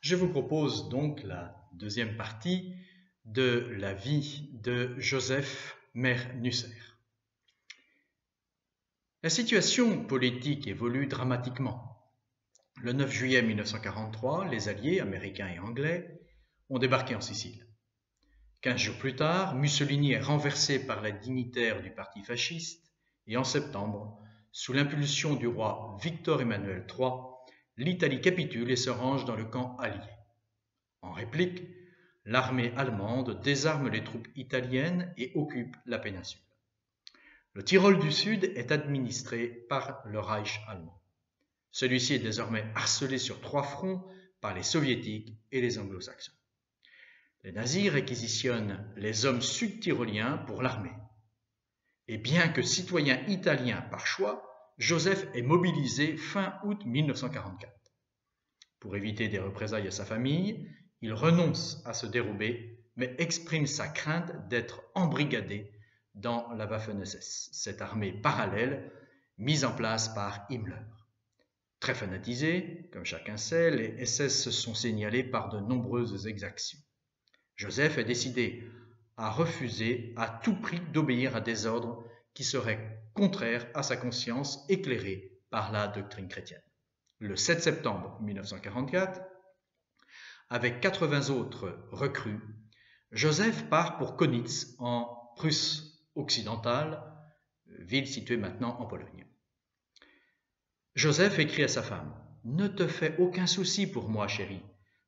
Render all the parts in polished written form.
Je vous propose donc la deuxième partie de la vie de Joseph Mer Nusser. La situation politique évolue dramatiquement. Le 9 juillet 1943, les Alliés, américains et anglais, ont débarqué en Sicile. 15 jours plus tard, Mussolini est renversé par les dignitaires du parti fasciste et en septembre, sous l'impulsion du roi Victor Emmanuel III, l'Italie capitule et se range dans le camp allié. En réplique, l'armée allemande désarme les troupes italiennes et occupe la péninsule. Le Tyrol du Sud est administré par le Reich allemand. Celui-ci est désormais harcelé sur 3 fronts par les soviétiques et les anglo-saxons. Les nazis réquisitionnent les hommes sud-tyroliens pour l'armée. Et bien que citoyen italien par choix, Joseph est mobilisé fin août 1944. Pour éviter des représailles à sa famille, il renonce à se dérober, mais exprime sa crainte d'être embrigadé dans la Waffen-SS, cette armée parallèle mise en place par Himmler. Très fanatisés, comme chacun sait, les SS se sont signalés par de nombreuses exactions. Joseph est décidé à refuser à tout prix d'obéir à des ordres qui seraient contraires à sa conscience éclairée par la doctrine chrétienne. Le 7 septembre 1944, avec 80 autres recrues, Joseph part pour Konitz en Prusse occidentale, ville située maintenant en Pologne. Joseph écrit à sa femme « Ne te fais aucun souci pour moi, chérie,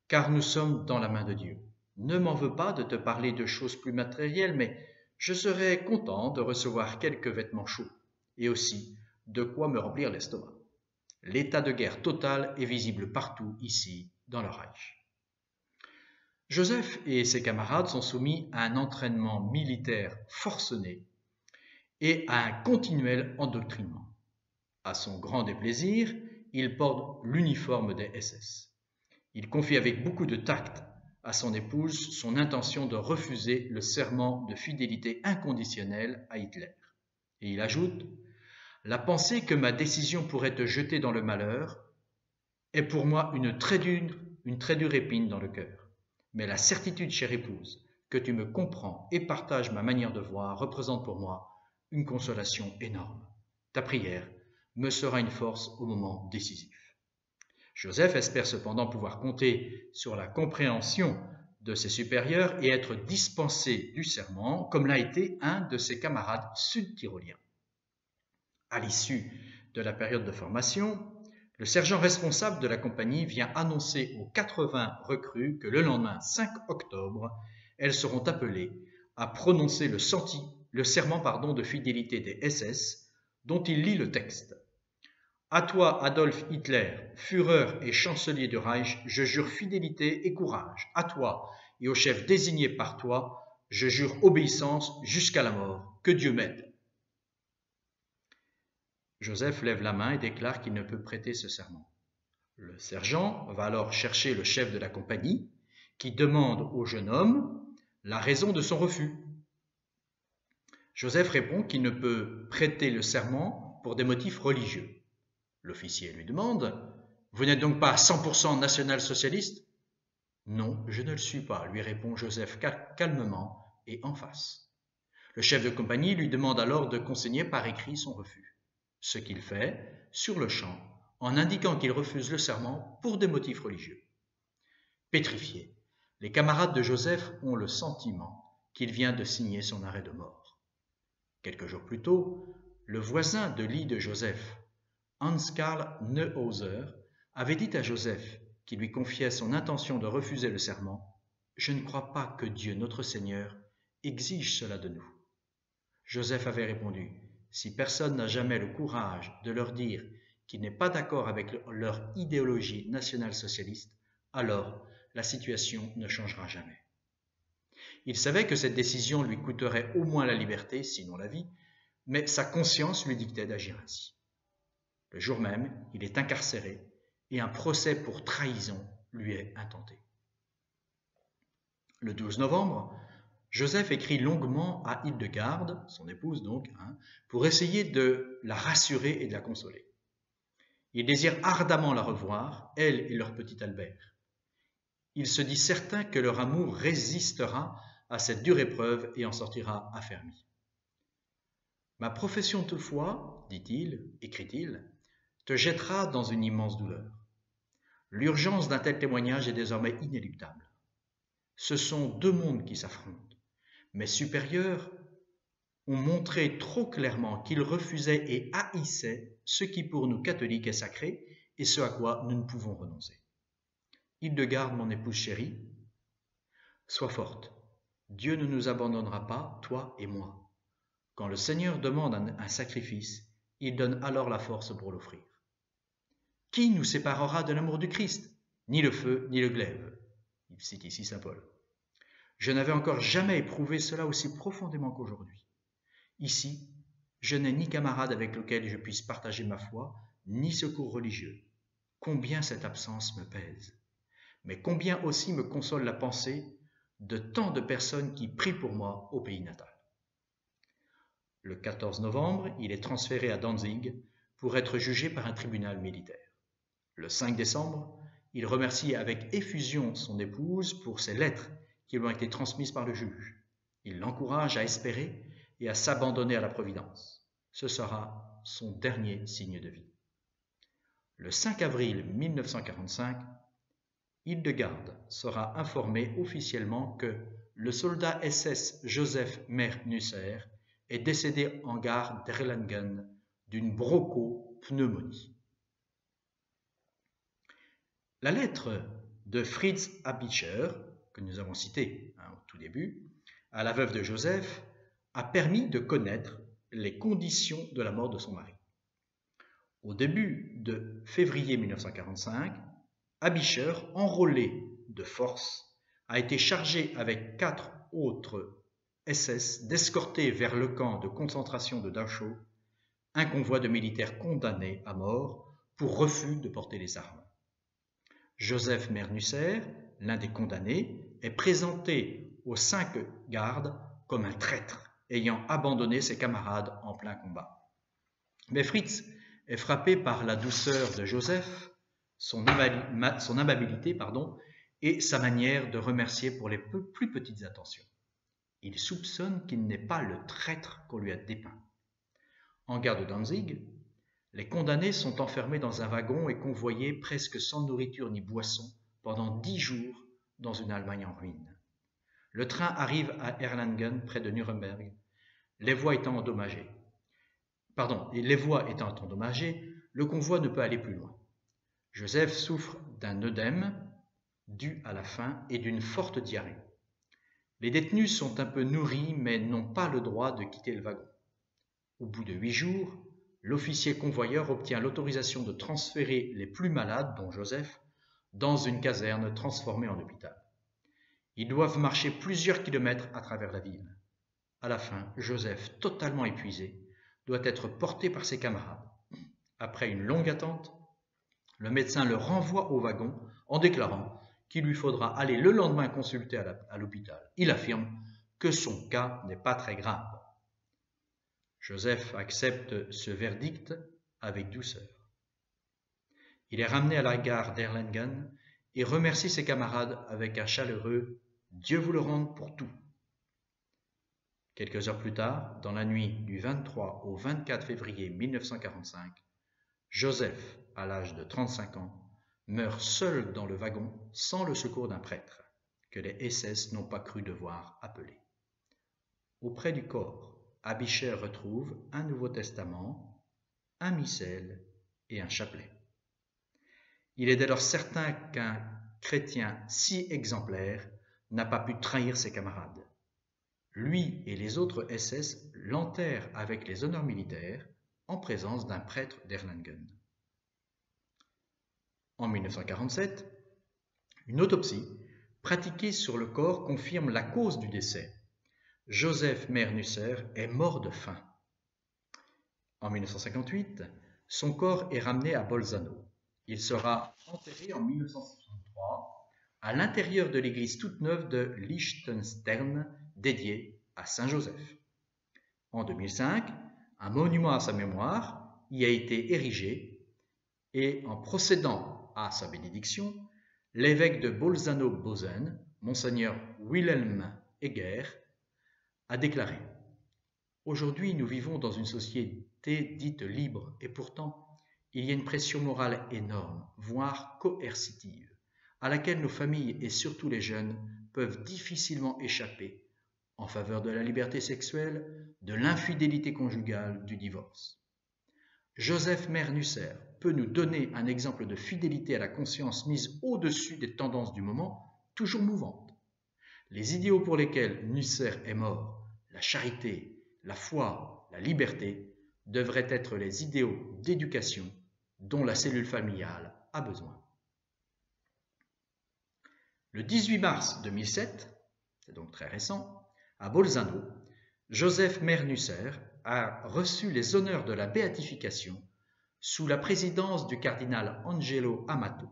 car nous sommes dans la main de Dieu. Ne m'en veux pas de te parler de choses plus matérielles, mais je serais content de recevoir quelques vêtements chauds et aussi de quoi me remplir l'estomac. L'état de guerre total est visible partout ici dans le Reich. » Joseph et ses camarades sont soumis à un entraînement militaire forcené et à un continuel endoctrinement. À son grand déplaisir, il porte l'uniforme des SS. Il confie avec beaucoup de tact à son épouse son intention de refuser le serment de fidélité inconditionnelle à Hitler. Et il ajoute « La pensée que ma décision pourrait te jeter dans le malheur est pour moi une très dure épine dans le cœur. Mais la certitude, chère épouse, que tu me comprends et partages ma manière de voir représente pour moi une consolation énorme. Ta prière me sera une force au moment décisif. » Joseph espère cependant pouvoir compter sur la compréhension de ses supérieurs et être dispensé du serment, comme l'a été un de ses camarades sud-tyroliens. À l'issue de la période de formation, le sergent responsable de la compagnie vient annoncer aux 80 recrues que le lendemain 5 octobre, elles seront appelées à prononcer le serment de fidélité des SS, dont il lit le texte. « À toi, Adolf Hitler, Führer et chancelier du Reich, je jure fidélité et courage. À toi et au chef désigné par toi, je jure obéissance jusqu'à la mort. Que Dieu m'aide. » Joseph lève la main et déclare qu'il ne peut prêter ce serment. Le sergent va alors chercher le chef de la compagnie, qui demande au jeune homme la raison de son refus. Joseph répond qu'il ne peut prêter le serment pour des motifs religieux. L'officier lui demande « Vous n'êtes donc pas 100% national-socialiste » ? « Non, je ne le suis pas, lui répond Joseph calmement et en face. Le chef de compagnie lui demande alors de consigner par écrit son refus. Ce qu'il fait, sur le champ, en indiquant qu'il refuse le serment pour des motifs religieux. Pétrifiés, les camarades de Joseph ont le sentiment qu'il vient de signer son arrêt de mort. Quelques jours plus tôt, le voisin de lit de Joseph, Hans-Karl Neuhauser, avait dit à Joseph, qui lui confiait son intention de refuser le serment, « Je ne crois pas que Dieu, notre Seigneur, exige cela de nous. » Joseph avait répondu, « Si personne n'a jamais le courage de leur dire qu'il n'est pas d'accord avec leur idéologie nationale-socialiste, alors la situation ne changera jamais. » Il savait que cette décision lui coûterait au moins la liberté, sinon la vie, mais sa conscience lui dictait d'agir ainsi. Le jour même, il est incarcéré et un procès pour trahison lui est intenté. Le 12 novembre, Joseph écrit longuement à Hildegarde, son épouse donc, pour essayer de la rassurer et de la consoler. Il désire ardemment la revoir, elle et leur petit Albert. il se dit certain que leur amour résistera à cette dure épreuve et en sortira affermi. Ma profession de foi, dit-il, écrit-il, te jettera dans une immense douleur. L'urgence d'un tel témoignage est désormais inéluctable. Ce sont deux mondes qui s'affrontent. Mes supérieurs ont montré trop clairement qu'ils refusaient et haïssaient ce qui pour nous catholiques est sacré et ce à quoi nous ne pouvons renoncer. Hildegarde, mon épouse chérie, sois forte. Dieu ne nous abandonnera pas, toi et moi. Quand le Seigneur demande un sacrifice, il donne alors la force pour l'offrir. Qui nous séparera de l'amour du Christ? Ni le feu, ni le glaive. Il cite ici saint Paul. Je n'avais encore jamais éprouvé cela aussi profondément qu'aujourd'hui. Ici, je n'ai ni camarade avec lequel je puisse partager ma foi, ni secours religieux. Combien cette absence me pèse, mais combien aussi me console la pensée de tant de personnes qui prient pour moi au pays natal. Le 14 novembre, il est transféré à Danzig pour être jugé par un tribunal militaire. Le 5 décembre, il remercie avec effusion son épouse pour ses lettres qui lui ont été transmises par le juge. Il l'encourage à espérer et à s'abandonner à la providence. Ce sera son dernier signe de vie. Le 5 avril 1945, Hildegarde sera informé officiellement que le soldat SS Joseph Mehr-Nusser est décédé en gare d'Erlangen d'une bronchopneumonie. La lettre de Fritz Abischer, que nous avons citée au tout début, à la veuve de Joseph, a permis de connaître les conditions de la mort de son mari. Au début de février 1945, Abischer, enrôlé de force, a été chargé avec 4 autres SS d'escorter vers le camp de concentration de Dachau un convoi de militaires condamnés à mort pour refus de porter les armes. Joseph Mehr-Nusser, l'un des condamnés, est présenté aux 5 gardes comme un traître ayant abandonné ses camarades en plein combat. Mais Fritz est frappé par la douceur de Joseph, son amabilité et sa manière de remercier pour les plus petites attentions. Il soupçonne qu'il n'est pas le traître qu'on lui a dépeint. En gare de Danzig, les condamnés sont enfermés dans un wagon et convoyés presque sans nourriture ni boisson pendant 10 jours dans une Allemagne en ruine. Le train arrive à Erlangen, près de Nuremberg, les voies étant endommagées, le convoi ne peut aller plus loin. Joseph souffre d'un œdème dû à la faim et d'une forte diarrhée. Les détenus sont un peu nourris mais n'ont pas le droit de quitter le wagon. Au bout de 8 jours, l'officier convoyeur obtient l'autorisation de transférer les plus malades, dont Joseph, dans une caserne transformée en hôpital. Ils doivent marcher plusieurs kilomètres à travers la ville. À la fin, Joseph, totalement épuisé, doit être porté par ses camarades. Après une longue attente, le médecin le renvoie au wagon en déclarant qu'il lui faudra aller le lendemain consulter à l'hôpital. Il affirme que son cas n'est pas très grave. Joseph accepte ce verdict avec douceur. Il est ramené à la gare d'Erlangen et remercie ses camarades avec un chaleureux « Dieu vous le rende pour tout ». Quelques heures plus tard, dans la nuit du 23 au 24 février 1945, Joseph, à l'âge de 35 ans, meurt seul dans le wagon sans le secours d'un prêtre, que les SS n'ont pas cru devoir appeler. Auprès du corps, Abischer retrouve un Nouveau Testament, un missel et un chapelet. Il est dès lors certain qu'un chrétien si exemplaire n'a pas pu trahir ses camarades. Lui et les autres SS l'enterrent avec les honneurs militaires en présence d'un prêtre d'Erlangen. En 1947, une autopsie pratiquée sur le corps confirme la cause du décès. Joseph Mehr-Nusser est mort de faim. En 1958, son corps est ramené à Bolzano. Il sera enterré en 1963 à l'intérieur de l'église toute neuve de Liechtenstern dédiée à Saint Joseph. En 2005, un monument à sa mémoire y a été érigé et en procédant à sa bénédiction, l'évêque de Bolzano-Bozen, Monseigneur Wilhelm Egger, a déclaré « Aujourd'hui, nous vivons dans une société dite libre et pourtant, il y a une pression morale énorme, voire coercitive, à laquelle nos familles et surtout les jeunes peuvent difficilement échapper en faveur de la liberté sexuelle, de l'infidélité conjugale, du divorce. Joseph Mernucer peut nous donner un exemple de fidélité à la conscience mise au-dessus des tendances du moment, toujours mouvantes. Les idéaux pour lesquels Nusser est mort, la charité, la foi, la liberté, devraient être les idéaux d'éducation dont la cellule familiale a besoin. Le 18 mars 2007, c'est donc très récent, à Bolzano, Joseph Mernucer a reçu les honneurs de la béatification sous la présidence du cardinal Angelo Amato.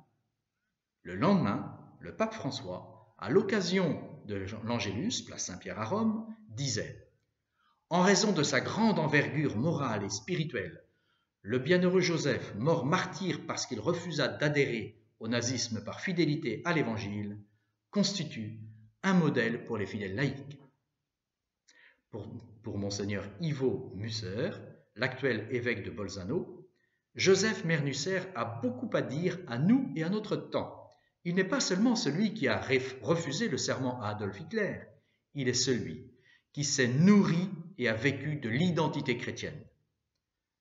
Le lendemain, le pape François, à l'occasion de l'Angélus, place Saint-Pierre à Rome, disait « En raison de sa grande envergure morale et spirituelle, le bienheureux Joseph, mort martyr parce qu'il refusa d'adhérer au nazisme par fidélité à l'Évangile, constitue un modèle pour les fidèles laïcs. » Pour Monseigneur Ivo Musser, l'actuel évêque de Bolzano, Joseph Mernucer a beaucoup à dire à nous et à notre temps. Il n'est pas seulement celui qui a refusé le serment à Adolf Hitler, il est celui qui s'est nourri et a vécu de l'identité chrétienne.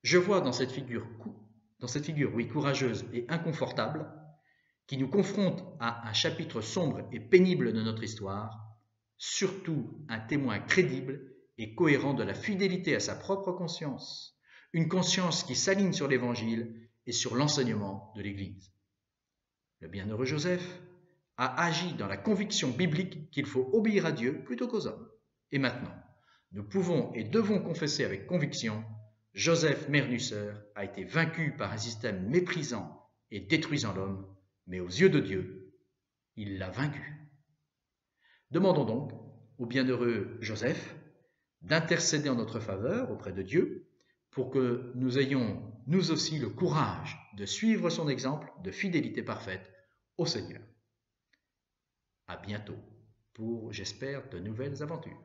Je vois dans cette figure courageuse et inconfortable, qui nous confronte à un chapitre sombre et pénible de notre histoire, surtout un témoin crédible et cohérent de la fidélité à sa propre conscience, une conscience qui s'aligne sur l'Évangile et sur l'enseignement de l'Église. Le bienheureux Joseph a agi dans la conviction biblique qu'il faut obéir à Dieu plutôt qu'aux hommes. Et maintenant, nous pouvons et devons confesser avec conviction, Joseph Mernucer a été vaincu par un système méprisant et détruisant l'homme, mais aux yeux de Dieu, il l'a vaincu. Demandons donc au bienheureux Joseph d'intercéder en notre faveur auprès de Dieu pour que nous ayons, nous aussi, le courage de suivre son exemple de fidélité parfaite au Seigneur. À bientôt pour, j'espère, de nouvelles aventures.